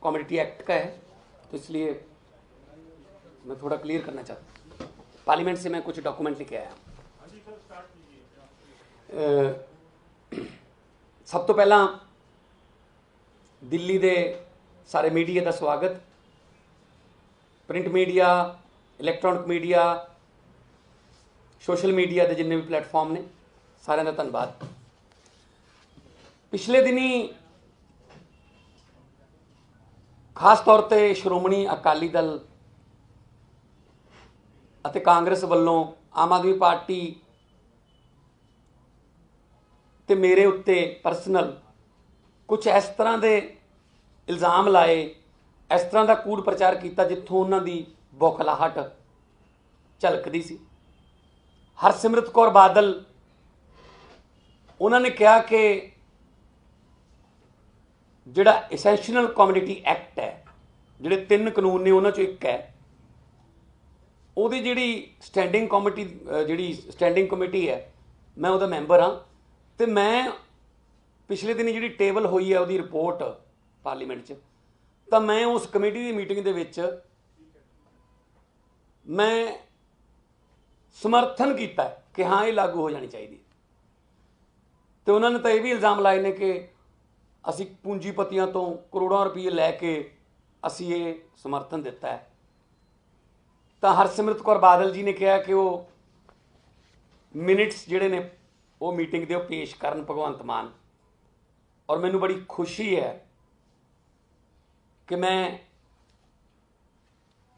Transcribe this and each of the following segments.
Commodity act का है, तो इसलिए मैं थोड़ा क्लियर करना चाहता हूँ। पार्लियामेंट से मैं कुछ डॉक्यूमेंट लेके आया। सब तो पहला दिल्ली दे सारे मीडिया का स्वागत, print media, electronic media, social media के जिन्ने भी प्लेटफॉर्म ने, सारे का धन्यवाद। पिछले दिनी खास तौर पर श्रोमणी अकाली दल ਅਤੇ कांग्रेस ਵੱਲੋਂ आम आदमी पार्टी ਤੇ मेरे उत्ते परसनल कुछ इस तरह के इल्ज़ाम लाए, इस तरह का कूड़ प्रचार किया जिथों उन्होंने बौखलाहट झलकती सी। हरसिमरत कौर बादल उन्होंने कहा कि जिहड़ा एसेंशियल कम्युनिटी एक्ट है, जिहड़े 3 कानून ने उन्हां चों एक है, ਉਹਦੀ ਜਿਹੜੀ ਸਟੈਂਡਿੰਗ ਕਮੇਟੀ ਜਿਹੜੀ ਸਟੈਂਡਿੰਗ ਕਮੇਟੀ ਹੈ, मैं ਉਹਦਾ ਮੈਂਬਰ ਹਾਂ ਤੇ ਮੈਂ ਪਿਛਲੇ ਦਿਨੀ ਜਿਹੜੀ ਟੇਬਲ ਹੋਈ ਹੈ ਉਹਦੀ ਰਿਪੋਰਟ ਪਾਰਲੀਮੈਂਟ 'ਚ, ਤਾਂ ਮੈਂ ਉਸ ਕਮੇਟੀ ਦੀ ਮੀਟਿੰਗ ਦੇ ਵਿੱਚ ਮੈਂ ਸਮਰਥਨ ਕੀਤਾ ਕਿ ਹਾਂ ਇਹ ਲਾਗੂ ਹੋ ਜਾਣੀ ਚਾਹੀਦੀ। ਤੇ ਉਹਨਾਂ ਨੇ ਤਾਂ ਇਹ ਵੀ ਇਲਜ਼ਾਮ ਲਾਏ ਨੇ ਕਿ ਅਸੀਂ ਪੂੰਜੀਪਤੀਆਂ ਤੋਂ ਕਰੋੜਾਂ ਰੁਪਏ ਲੈ ਕੇ ਅਸੀਂ ਇਹ ਸਮਰਥਨ ਦਿੱਤਾ ਹੈ। तो हरसिमरत कौर बादल जी ने कहा कि वो मिनट्स जिहड़े ने वो मीटिंग दे पेश करन भगवंत मान, और मैनू बड़ी खुशी है कि मैं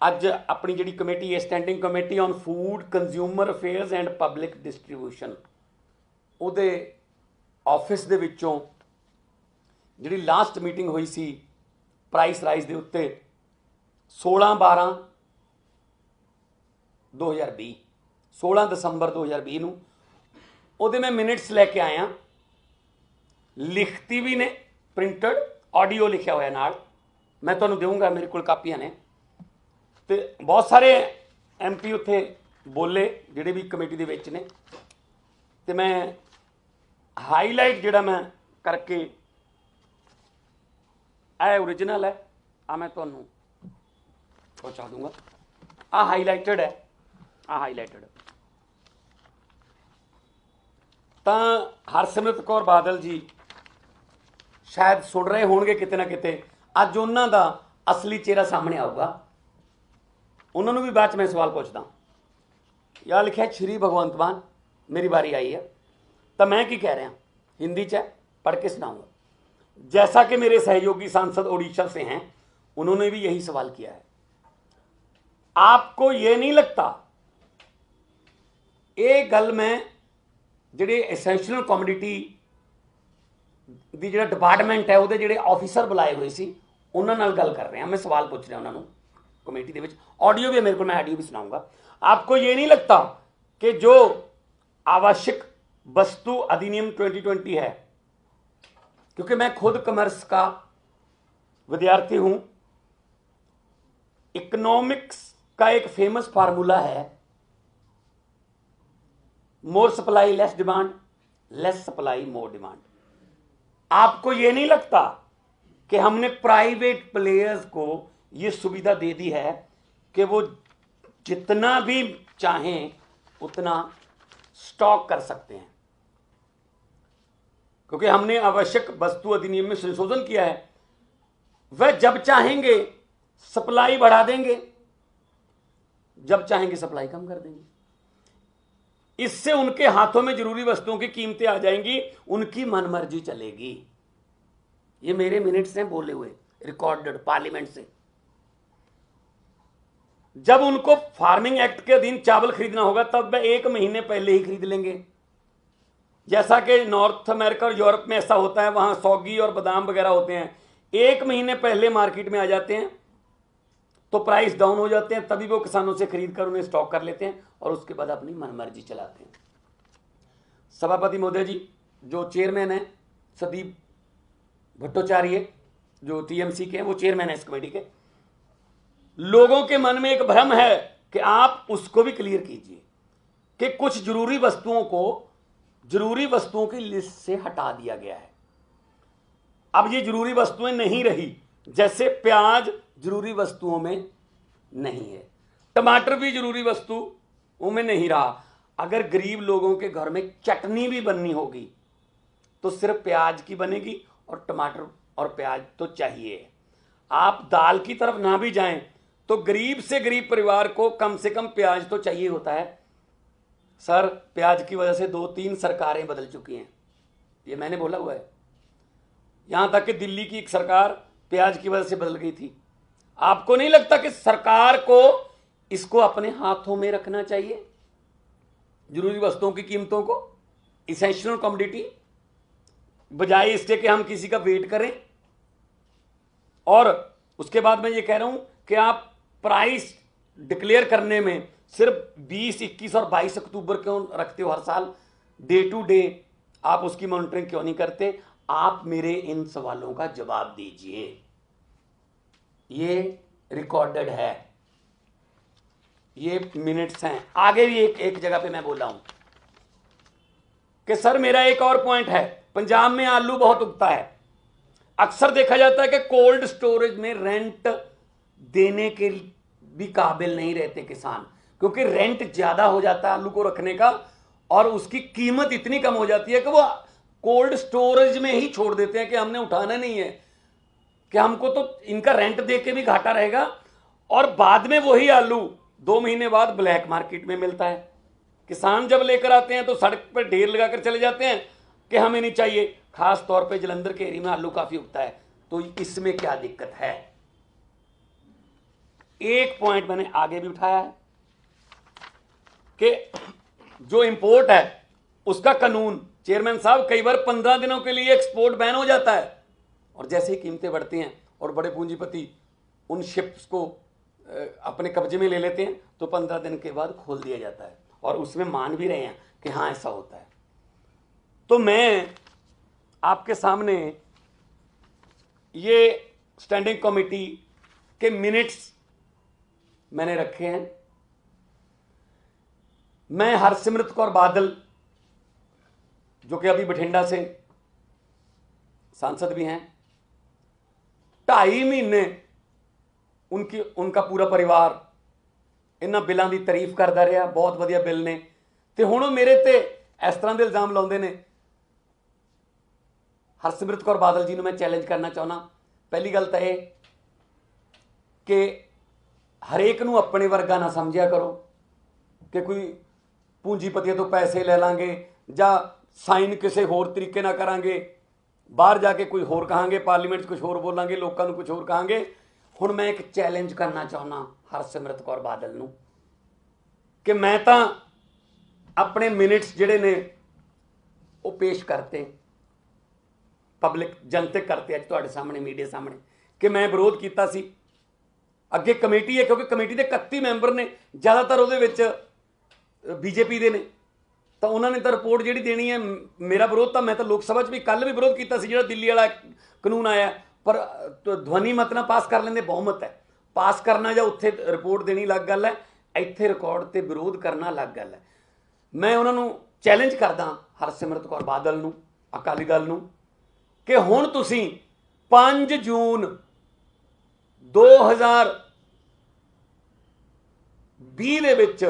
अज अपनी जिहड़ी कमेटी है, standing committee on food consumer affairs and public distribution, उहदे ऑफिस दे विचों जिहड़ी लास्ट मीटिंग हुई सी प्राइस राइज दे उत्ते 16 दसंबर 2020 ਨੂੰ ਉਹਦੇ मैं मिनट्स लैके आया, लिखती भी ने, प्रिंटड ऑडियो लिखा हुआ नाल, मैं तुहानूं देऊँगा, मेरे कोल कापियां ने। तो बहुत सारे MP उत्थे बोले जिहड़े भी कमेटी दे विच ने, तो मैं हाईलाइट जिहड़ा मैं करके ओरिजिनल है मैं तुहानूं पहुँचा दूँगा। हाईलाइटेड है, हाईलाइटेड। तो हरसिमरत कौर बादल जी शायद सुन रहे होंगे किते ना किते, अज उन्हां दा असली चेहरा सामने आऊगा। उन्होंने भी बाद मैं सवाल पूछदा। यार लिखा श्री भगवंत मान, मेरी बारी आई है, तो मैं की कह रहा हिंदी च पढ़ के सुनाऊंगा। जैसा कि मेरे सहयोगी सांसद उड़ीसा से हैं, उन्होंने भी यही सवाल किया है। आपको ये नहीं लगता ये गल मैं जिहड़े एसेंशियल कमोडिटी दी जिहड़ा डिपार्टमेंट है उहदे जिहड़े ऑफिसर बुलाए हुए सी उन्हां नाल गल कर रहा, मैं सवाल पूछ रहा उन्होंने कमेटी दे विच। ऑडियो भी मेरे को, मैं ऑडियो भी सुनाऊंगा। आपको ये नहीं लगता कि जो आवश्यक वस्तु अधिनियम 2020 है, क्योंकि मैं खुद कॉमर्स का विद्यार्थी हूं, इकोनॉमिक्स का एक फेमस फार्मूला है, more supply less demand, less supply more demand. आपको ये नहीं लगता कि हमने प्राइवेट प्लेयर्स को ये सुविधा दे दी है कि वो जितना भी चाहें उतना स्टॉक कर सकते हैं, क्योंकि हमने आवश्यक वस्तु अधिनियम में संशोधन किया है। वह जब चाहेंगे सप्लाई बढ़ा देंगे, जब चाहेंगे सप्लाई कम कर देंगे। इससे उनके हाथों में जरूरी वस्तुओं की कीमतें आ जाएंगी, उनकी मनमर्जी चलेगी। ये मेरे मिनट्स हैं बोले हुए, रिकॉर्डेड पार्लियामेंट से। जब उनको फार्मिंग एक्ट के अधीन चावल खरीदना होगा तब वह 1 महीने पहले ही खरीद लेंगे, जैसा कि नॉर्थ अमेरिका और यूरोप में ऐसा होता है, वहां सौगी और बादाम वगैरह होते हैं, 1 महीने पहले मार्केट में आ जाते हैं, तो प्राइस डाउन हो जाते हैं, तभी वो किसानों से खरीद कर उन्हें स्टॉक कर लेते हैं और उसके बाद अपनी मनमर्जी चलाते हैं। सभापति महोदय जी, जो चेयरमैन है संदीप भट्टाचार्य, जो TMC के हैं, वो चेयरमैन है इस कमेटी के। लोगों के मन में एक भ्रम है कि आप उसको भी क्लियर कीजिए कि कुछ जरूरी वस्तुओं को जरूरी वस्तुओं की लिस्ट से हटा दिया गया है। अब ये जरूरी वस्तुएं नहीं रही, जैसे प्याज जरूरी वस्तुओं में नहीं है, टमाटर भी जरूरी वस्तुओं में नहीं रहा। अगर गरीब लोगों के घर में चटनी भी बननी होगी तो सिर्फ प्याज की बनेगी, और टमाटर और प्याज तो चाहिए। आप दाल की तरफ ना भी जाएं तो गरीब से गरीब परिवार को कम से कम प्याज तो चाहिए होता है। सर, प्याज की वजह से 2-3 सरकारें बदल चुकी हैं, ये मैंने बोला हुआ है। यहां तक कि दिल्ली की एक सरकार प्याज की वजह से बदल गई थी। आपको नहीं लगता कि सरकार को इसको अपने हाथों में रखना चाहिए, जरूरी वस्तुओं की कीमतों को, इसेंशियल कमोडिटी, बजाय इसके कि हम किसी का वेट करें? और उसके बाद मैं ये कह रहा हूं कि आप प्राइस डिक्लेयर करने में सिर्फ 20, 21 और 22 अक्टूबर क्यों रखते हो हर साल? डे टू डे आप उसकी मॉनिटरिंग क्यों नहीं करते? आप मेरे इन सवालों का जवाब दीजिए। ये रिकॉर्डेड है, ये मिनट्स हैं। आगे भी एक जगह पे मैं बोला हूं कि सर मेरा एक और पॉइंट है, पंजाब में आलू बहुत उगता है। अक्सर देखा जाता है कि कोल्ड स्टोरेज में रेंट देने के भी काबिल नहीं रहते किसान, क्योंकि रेंट ज्यादा हो जाता है आलू को रखने का, और उसकी कीमत इतनी कम हो जाती है कि वो कोल्ड स्टोरेज में ही छोड़ देते हैं कि हमने उठाना नहीं है, कि हमको तो इनका रेंट दे के भी घाटा रहेगा। और बाद में वही आलू 2 महीने बाद ब्लैक मार्केट में मिलता है। किसान जब लेकर आते हैं तो सड़क पर ढेर लगाकर चले जाते हैं कि हमें नहीं चाहिए। खास तौर पे जलंधर के एरिया में आलू काफी उगता है, तो इसमें क्या दिक्कत है? एक पॉइंट मैंने आगे भी उठाया है कि जो इंपोर्ट है उसका कानून, चेयरमैन साहब, कई बार 15 दिनों के लिए एक्सपोर्ट बैन हो जाता है, और जैसे ही कीमतें बढ़ती हैं और बड़े पूंजीपति उन शिप्स को अपने कब्जे में ले लेते हैं तो 15 दिन के बाद खोल दिया जाता है, और उसमें मान भी रहे हैं कि हाँ ऐसा होता है। तो मैं आपके सामने ये स्टैंडिंग कमेटी के मिनट्स मैंने रखे हैं। मैं हरसिमरत कौर बादल, जो कि अभी बठिंडा से सांसद भी हैं, 2.5 महीने उनका पूरा परिवार इन्हां बिलों की तारीफ करता रहा, बहुत वधिया बिल ने, ते हुण मेरे ते इस तरह के इल्जाम लाउंदे ने। हरसिमरत कौर बादल जी नूं मैं चैलेंज करना चाहना, पहली गल तो यह कि हरेक नूं अपने वर्गा ना समझिया करो कि कोई पूंजीपतियों तो पैसे ले लांगे जां साइन किसी होर तरीके ना करांगे, बाहर जाके कोई होर कहांगे, पार्लीमेंट कुछ होर बोलांगे, लोगों को कुछ होर कहांगे। हुण मैं एक चैलेंज करना चाहना हरसिमरत कौर बादल नूं कि मैं तो अपने मिनट्स जिहड़े ने वो पेश करते, पब्लिक जनतक करते अज तुहाडे सामने मीडिया सामने, कि मैं विरोध किया सी। अगे कमेटी है, क्योंकि कमेटी के 31 मैंबर ने, ज़्यादातर वो बीजेपी के ने, तो उन्होंने तो रिपोर्ट जी देनी है। मेरा विरोध तो मैं तो लोक सभा भी कल भी विरोध किया जो दिल्ली वाला कानून आया, पर तो ध्वनि मत ना पास कर लेंगे, बहुमत है, पास करना या उत्थे रिपोर्ट देनी अलग गल है, इत्थे रिकॉर्ड से विरोध करना अलग गल है। मैं उन्होंने चैलेंज करदा हरसिमरत कौर बादल नूं, अकाली दल नूं, कि हुण तुसीं 5 जून 2020 दे विच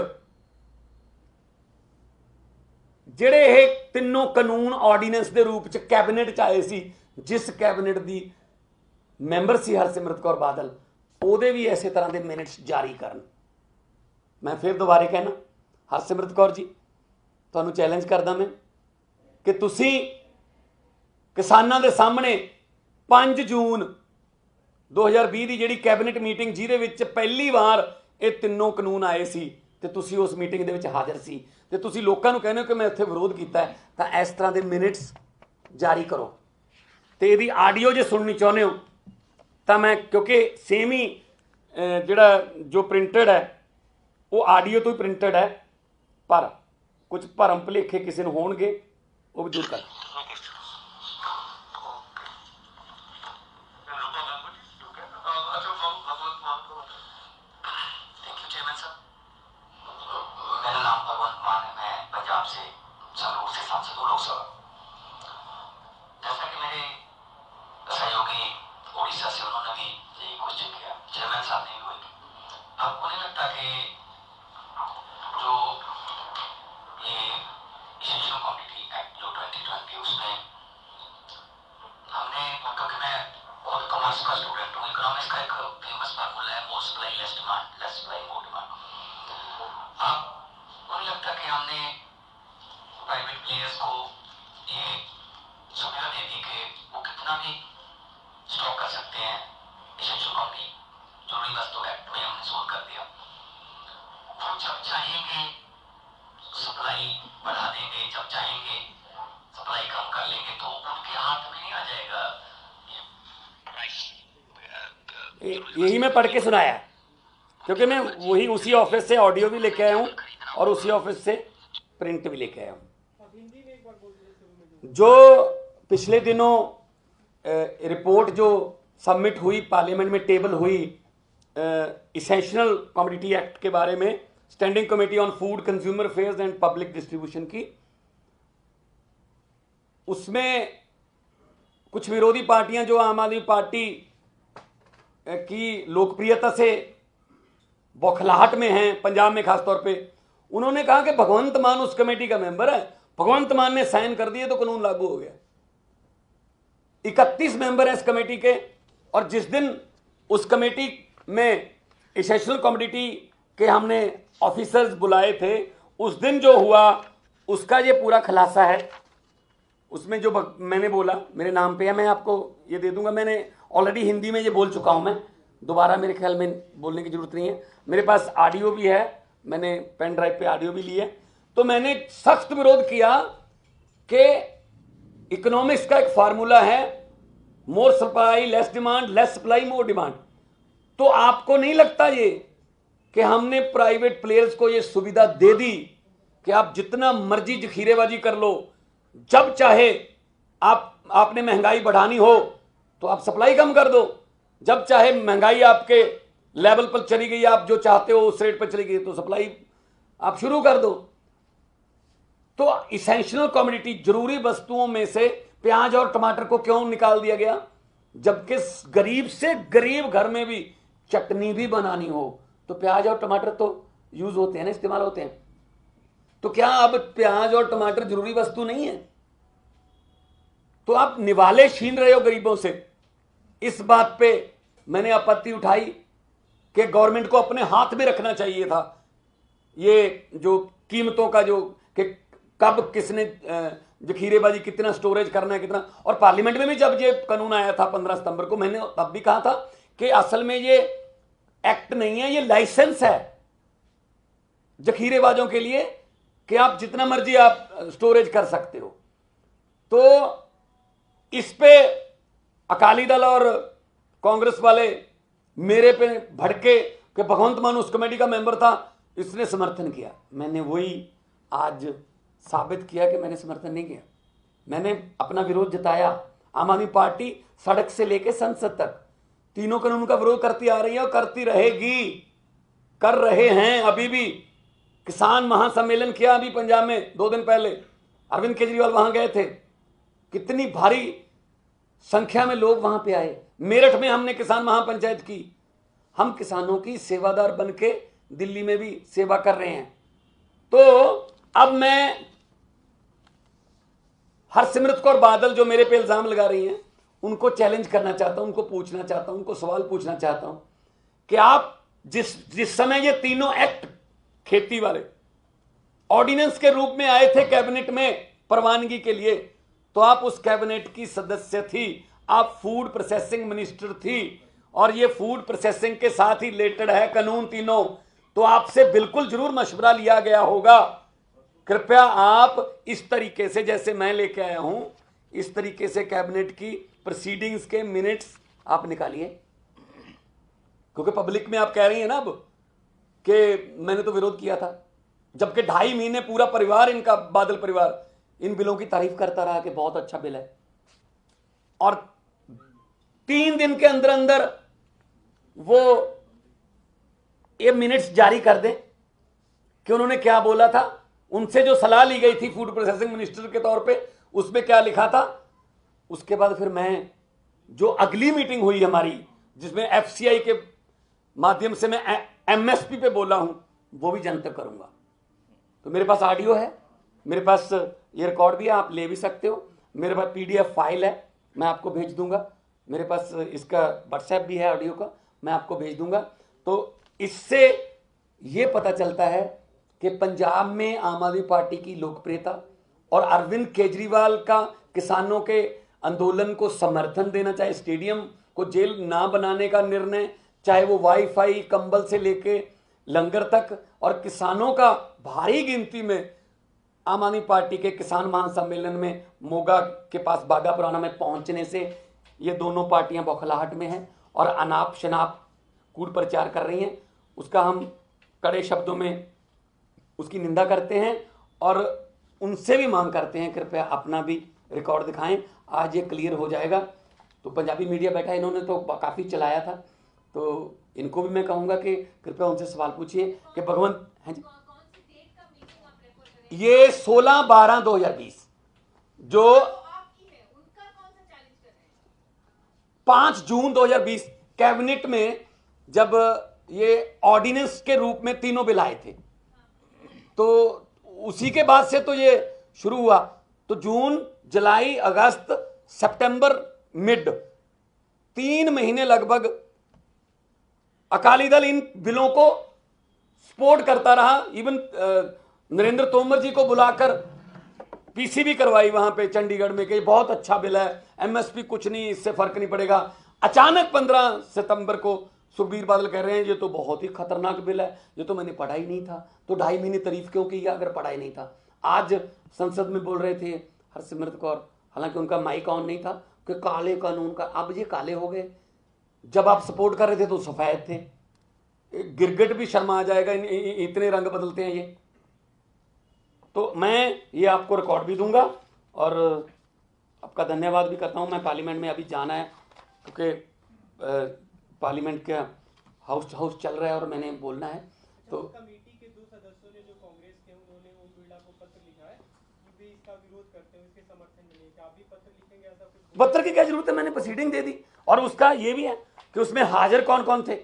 ਜਿਹੜੇ ਇਹ ਤਿੰਨੋਂ ਕਾਨੂੰਨ ਆਰਡੀਨੈਂਸ ਦੇ रूप च कैबिनेट च आए सी, जिस कैबिनेट की मैंबर सी हरसिमरत कौर बादल, ਉਹਦੇ भी इस तरह के मिनट्स जारी करन। मैं फिर दोबारे कहना हरसिमरत कौर जी, ਤੁਹਾਨੂੰ चैलेंज करदा मैं कि ਤੁਸੀਂ किसानों के सामने 5 जून 2020 की जिहड़ी कैबिनेट मीटिंग जिहदे विच पहली बार ये तीनों कानून आए सी, ते तुसीं उस मीटिंग दे विच हाज़र सी, ते तुसीं लोकां नूं कहने हो कि मैं उत्थे विरोध किया है, तो इस तरह के मिनट्स जारी करो। तो यदि आडियो जो सुननी चाहते हो तो मैं, क्योंकि सेम ही जिहड़ा जो प्रिंटड है वो आडियो तो ही प्रिंटड है, पर कुछ भरम भुलेखे किसी नूं होणगे वो भी दूर कर। जैसा कि मेरे सहयोगी उड़ीसा से उन्होंने भी एक्ट वो इकोनॉमिक्स का एक फेमस फार्मूला है, more supply less demand, less supply more demand. आपको नहीं लगता कि हमने प्राइवेट प्लेयर्स को ये सुविधा दे दी कि वो कितना भी स्टॉक कर सकते हैं, एसेंशियल कमोडिटी जरूरी वस्तु एक्ट में हमने सोल्व कर दिया, वो जब चाहेंगे सप्लाई बढ़ा देंगे, जब चाहेंगे सप्लाई कम कर लेंगे, तो उनके हाथ में नहीं आ जाएगा यही मैं पढ़ के सुनाया, क्योंकि मैं वही उसी ऑफिस से ऑडियो भी लेके आया हूँ और उसी ऑफिस से प्रिंट भी लेके आया हूँ। जो पिछले दिनों रिपोर्ट जो सबमिट हुई पार्लियामेंट में, टेबल हुई इसेंशियल कमोडिटी एक्ट के बारे में, standing committee on food consumer affairs and public distribution की, उसमें कुछ विरोधी पार्टियां जो आम आदमी पार्टी की लोकप्रियता से बौखलाहट में हैं, पंजाब में खासतौर पे, उन्होंने कहा कि भगवंत मान उस कमेटी का मेंबर है, भगवंत मान ने साइन कर दिए तो कानून लागू हो गया। 31 मेंबर हैं इस कमेटी के, और जिस दिन उस कमेटी में एसेंशियल कमोडिटी के हमने ऑफिसर्स बुलाए थे, उस दिन जो हुआ उसका ये पूरा खुलासा है। उसमें जो मैंने बोला मेरे नाम पे है, मैं आपको ये दे दूंगा, मैंने ऑलरेडी हिंदी में ये बोल चुका हूं, मैं दोबारा मेरे ख्याल में बोलने की जरूरत नहीं है। मेरे पास ऑडियो भी है, मैंने पेन ड्राइव पे ऑडियो भी ली है। तो मैंने सख्त विरोध किया कि इकोनॉमिक्स का एक फार्मूला है, more supply less demand, less supply more demand. तो आपको नहीं लगता ये कि हमने प्राइवेट प्लेयर्स को ये सुविधा दे दी कि आप जितना मर्जी जखीरेबाजी कर लो, जब चाहे आपने महंगाई बढ़ानी हो तो आप सप्लाई कम कर दो, जब चाहे महंगाई आपके लेवल पर चली गई, आप जो चाहते हो उस रेट पर चली गई, तो सप्लाई आप शुरू कर दो। तो इसेंशियल कमोडिटी जरूरी वस्तुओं में से प्याज और टमाटर को क्यों निकाल दिया गया, जबकि गरीब से गरीब घर में भी चटनी भी बनानी हो तो प्याज और टमाटर तो यूज होते हैं ना, इस्तेमाल होते हैं। तो क्या अब प्याज और टमाटर जरूरी वस्तु नहीं है? तो आप निवाले छीन रहे हो गरीबों से। इस बात पे मैंने आपत्ति उठाई कि गवर्नमेंट को अपने हाथ में रखना चाहिए था ये जो कीमतों का, जो कि कब किसने जखीरेबाजी कितना स्टोरेज करना है, कितना। और पार्लियामेंट में भी जब ये कानून आया था 15 सितंबर को, मैंने तब भी कहा था कि असल में ये एक्ट नहीं है, ये लाइसेंस है जखीरेबाजों के लिए कि आप जितना मर्जी आप स्टोरेज कर सकते हो। तो इस पे अकाली दल और कांग्रेस वाले मेरे पे भड़के कि भगवंत मान उस कमेटी का मेंबर था, इसने समर्थन किया। मैंने वही आज साबित किया कि मैंने समर्थन नहीं किया, मैंने अपना विरोध जताया। आम आदमी पार्टी सड़क से लेकर संसद तक तीनों कानून का विरोध करती आ रही है और करती रहेगी, कर रहे हैं अभी भी। किसान महासम्मेलन किया अभी पंजाब में 2 दिन पहले, अरविंद केजरीवाल वहां गए थे, कितनी भारी संख्या में लोग वहां पे आए। मेरठ में हमने किसान महापंचायत की, हम किसानों की सेवादार बन के दिल्ली में भी सेवा कर रहे हैं। तो अब मैं हरसिमरत कौर बादल जो मेरे पे इल्जाम लगा रही हैं, उनको चैलेंज करना चाहता हूं, उनको पूछना चाहता हूं, उनको सवाल पूछना चाहता हूं कि आप जिस समय ये तीनों एक्ट खेती वाले ऑर्डिनेंस के रूप में आए थे कैबिनेट में प्रवानगी के लिए, तो आप उस कैबिनेट की सदस्य थी, आप फूड प्रोसेसिंग मिनिस्टर थी, और ये फूड प्रोसेसिंग के साथ ही रिलेटेड है कानून तीनों। तो आपसे बिल्कुल जरूर मशवरा लिया गया होगा। कृपया आप इस तरीके से जैसे मैं लेके आया हूं, इस तरीके से कैबिनेट की प्रोसीडिंग्स के मिनट्स आप निकालिए, क्योंकि पब्लिक में आप कह रही हैं ना अब कि मैंने तो विरोध किया था, जबकि 2.5 महीने पूरा परिवार इनका, बादल परिवार, इन बिलों की तारीफ करता रहा कि बहुत अच्छा बिल है, और 3 दिन के अंदर अंदर वो ये मिनट्स जारी कर दें कि उन्होंने क्या बोला था। उनसे जो सलाह ली गई थी फूड प्रोसेसिंग मिनिस्टर के तौर पे, उसमें क्या लिखा था। उसके बाद फिर मैं जो अगली मीटिंग हुई हमारी, जिसमें एफसीआई के माध्यम से मैं एमएसपी पे बोला हूं, वो भी जनता करूंगा। तो मेरे पास ऑडियो है, मेरे पास ये रिकॉर्ड भी है, आप ले भी सकते हो, मेरे पास पीडीएफ फाइल है, मैं आपको भेज दूंगा। मेरे पास इसका व्हाट्सएप भी है ऑडियो का, मैं आपको भेज दूंगा। तो इससे ये पता चलता है कि पंजाब में आम आदमी पार्टी की लोकप्रियता और अरविंद केजरीवाल का किसानों के आंदोलन को समर्थन देना, चाहे स्टेडियम को जेल ना बनाने का निर्णय, चाहे वो वाईफाई कंबल से लेके लंगर तक, और किसानों का भारी गिनती में आम आदमी पार्टी के किसान महासम्मेलन में मोगा के पास बाघापुराना में पहुंचने से ये दोनों पार्टियां बौखलाहट में हैं और अनाप शनाप कूट प्रचार कर रही हैं। उसका हम कड़े शब्दों में उसकी निंदा करते हैं और उनसे भी मांग करते हैं कृपया अपना भी रिकॉर्ड दिखाएं। आज ये क्लियर हो जाएगा। तो पंजाबी मीडिया बैठा, इन्होंने तो काफ़ी चलाया था, तो इनको भी मैं कहूँगा कि कृपया उनसे सवाल पूछिए कि भगवंत हैं जी। ये 16/12/2020 जो 5 जून 2020 कैबिनेट में जब ये ऑर्डिनेंस के रूप में तीनों बिल आए थे, तो उसी के बाद से तो ये शुरू हुआ। तो जून, जुलाई, अगस्त, सितंबर, मिड 3 महीने लगभग अकाली दल इन बिलों को सपोर्ट करता रहा। इवन नरेंद्र तोमर जी को बुलाकर पीसीबी करवाई वहां पे चंडीगढ़ में कि बहुत अच्छा बिल है, एमएसपी कुछ नहीं, इससे फर्क नहीं पड़ेगा। अचानक 15 सितंबर को सुखबीर बादल कह रहे हैं ये तो बहुत ही खतरनाक बिल है, ये तो मैंने पढ़ा ही नहीं था। तो 2.5 महीने तारीफ क्यों की अगर पढ़ा ही नहीं था? आज संसद में बोल रहे थे हरसिमरत कौर, हालांकि उनका माइक ऑन नहीं था, कि काले कानून का, अब ये काले हो गए। जब आप सपोर्ट कर रहे थे तो सफेद थे। गिरगिट भी शर्मा आ जाएगा, इतने रंग बदलते हैं ये। तो मैं ये आपको रिकॉर्ड भी दूंगा और आपका धन्यवाद भी करता हूं। मैं पार्लियामेंट में अभी जाना है क्योंकि पार्लियामेंट का हाउस चल रहा है और मैंने बोलना है। तो कमेटी के 2 सदस्यों ने जो कांग्रेस के, उन्होंने ओम बिरला को पत्र लिखा है कि वे इसका विरोध करते हैं, इसके समर्थन में नहीं। क्या आप भी पत्र लिखेंगे? ऐसा कुछ पत्र की क्या जरूरत है, मैंने प्रोसीडिंग दे दी। और उसका ये भी है कि उसमें हाजिर कौन कौन थे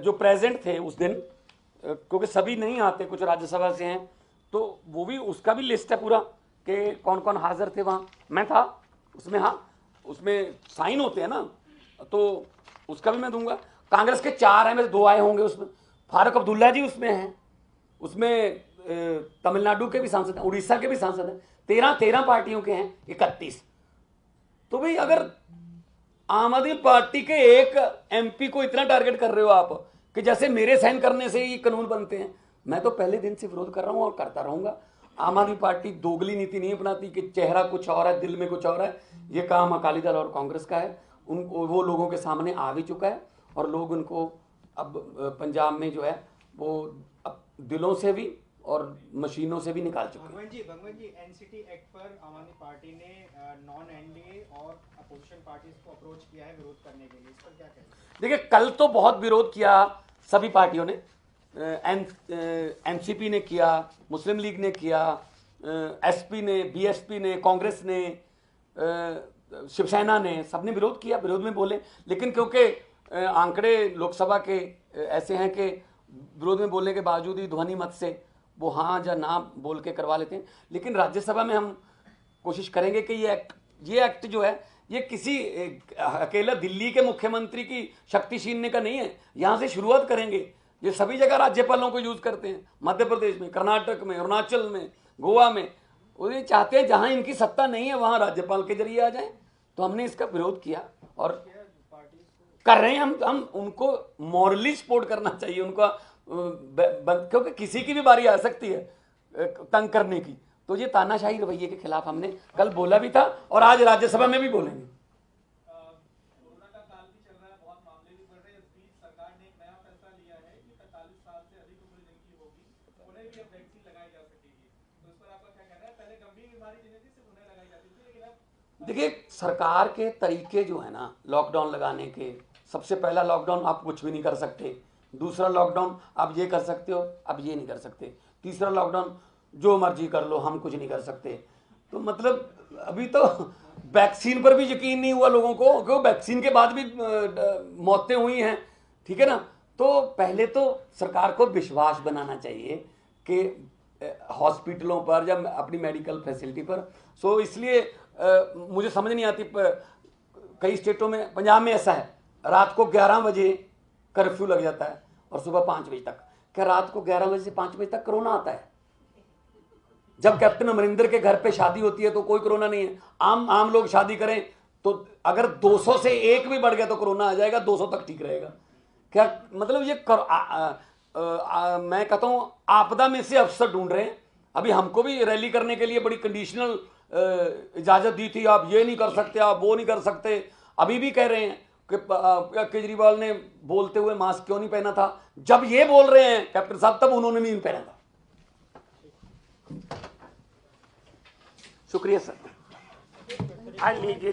जो प्रेजेंट थे उस दिन, क्योंकि सभी नहीं आते, कुछ राज्यसभा से हैं, तो वो भी, उसका भी लिस्ट है पूरा कि कौन कौन हाजिर थे वहाँ। मैं था उसमें, हाँ, उसमें साइन होते हैं ना, तो उसका भी मैं दूंगा। कांग्रेस के 4 हैं, में 2 आए होंगे उसमें। फारूक अब्दुल्ला जी उसमें हैं, उसमें तमिलनाडु के भी सांसद हैं, उड़ीसा के भी सांसद हैं। 13 पार्टियों के हैं, 31। तो भाई अगर आम आदमी पार्टी के एक एमपी को इतना टारगेट कर रहे हो आप कि जैसे मेरे साइन करने से ही कानून बनते हैं, मैं तो पहले दिन से विरोध कर रहा हूं और करता रहूंगा। आम आदमी पार्टी दोगली नीति नहीं अपनाती कि चेहरा कुछ और है, दिल में कुछ और है। ये काम अकाली दल और कांग्रेस का है। वो लोगों के सामने आ भी चुका है और लोग उनको अब पंजाब में जो है वो अब दिलों से भी और मशीनों से भी निकाल चुके हैं। भगवंत जी, एनसीटी एक्ट पर आम आदमी पार्टी ने नॉन एनडीए और अपोजिशन पार्टीज को अप्रोच किया है विरोध करने के लिए, इस पर क्या कहेंगे? देखिए, कल तो बहुत विरोध किया सभी पार्टियों ने। एनसीपी ने किया, मुस्लिम लीग ने किया, एसपी ने, बीएसपी ने, कांग्रेस ने, शिवसेना ने, सबने विरोध किया, विरोध में बोले। लेकिन क्योंकि आंकड़े लोकसभा के ऐसे हैं कि विरोध में बोलने के बावजूद ही ध्वनि मत से वो हाँ या ना बोल के करवा लेते हैं। लेकिन राज्यसभा में हम कोशिश करेंगे कि ये एक्ट जो है ये किसी अकेला दिल्ली के मुख्यमंत्री की शक्ति छीनने का नहीं है। यहाँ से शुरुआत करेंगे। ये सभी जगह राज्यपालों को यूज करते हैं, मध्य प्रदेश में, कर्नाटक में, अरुणाचल में, गोवा में। वो ये चाहते हैं जहाँ इनकी सत्ता नहीं है वहाँ राज्यपाल के जरिए आ जाए। तो हमने इसका विरोध किया और कर रहे हैं। हम उनको मॉरली सपोर्ट करना चाहिए उनका, क्योंकि किसी की भी बारी आ सकती है तंग करने की। तो ये तानाशाही रवैये के खिलाफ हमने कल बोला भी था और आज राज्यसभा में भी बोलेंगे। कोरोना का काल भी चल रहा है, बहुत मामले भी बढ़ रहे हैं। इस बीच सरकार ने एक नया फैसला लिया है कि 45 साल से अधिक उम्र जिनकी होगी उन्हें भी अब वैक्सीन लगाई जा सकेगी। तो इस पर आपका क्या कहना है? पहले गंभीर बीमारी जिन्हें थी सिर्फ उन्हें लगाई जाती थी, लेकिन अब देखिए, सरकार के तरीके जो है ना लॉकडाउन लगाने के, सबसे पहला लॉकडाउन आप कुछ भी नहीं कर सकते, दूसरा लॉकडाउन आप ये कर सकते हो, अब ये नहीं कर सकते, तीसरा लॉकडाउन जो मर्जी कर लो, हम कुछ नहीं कर सकते। तो मतलब अभी तो वैक्सीन पर भी यकीन नहीं हुआ लोगों को, क्योंकि वैक्सीन के बाद भी मौतें हुई हैं, ठीक है ना। तो पहले तो सरकार को विश्वास बनाना चाहिए कि हॉस्पिटलों पर या अपनी मेडिकल फैसिलिटी पर। सो इसलिए मुझे समझ नहीं आती कई स्टेटों में, पंजाब में ऐसा है, रात को 11 बजे कर्फ्यू लग जाता है और सुबह 5 बजे तक। क्या रात को 11 बजे से 5 बजे तक कोरोना आता है? जब कैप्टन अमरिंदर के घर पे शादी होती है तो कोई कोरोना नहीं है। आम लोग शादी करें तो अगर 200 से 1 भी बढ़ गया तो कोरोना आ जाएगा, 200 तक ठीक रहेगा। क्या मतलब ये मैं कहता हूं आपदा में से अवसर ढूंढ रहे हैं। अभी हमको भी रैली करने के लिए बड़ी कंडीशनल इजाजत दी थी, आप ये नहीं कर सकते, आप वो नहीं कर सकते। अभी भी कह रहे हैं कि केजरीवाल ने बोलते हुए मास्क क्यों नहीं पहना था। जब ये बोल रहे हैं कैप्टन साहब, तब उन्होंने भी नहीं पहना था। शुक्रिया सर। आज लीजिए।